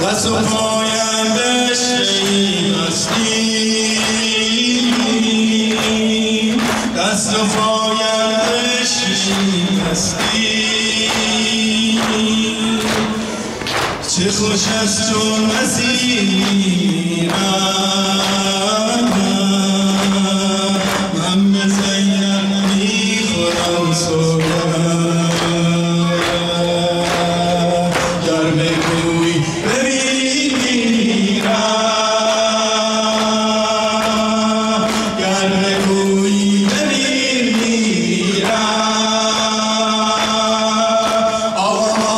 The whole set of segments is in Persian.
دست و پایم بشکستی، دست و پایم بشکستی، چه خوش است چون مسیرم، من به زینب میخورم سوگند، گر بگوی بمیرم، گر بگوی بمیرم، آقا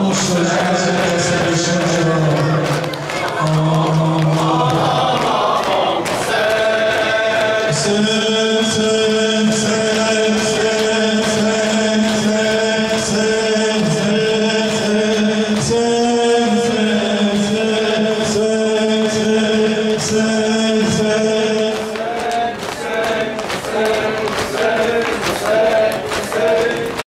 Muchas gracias.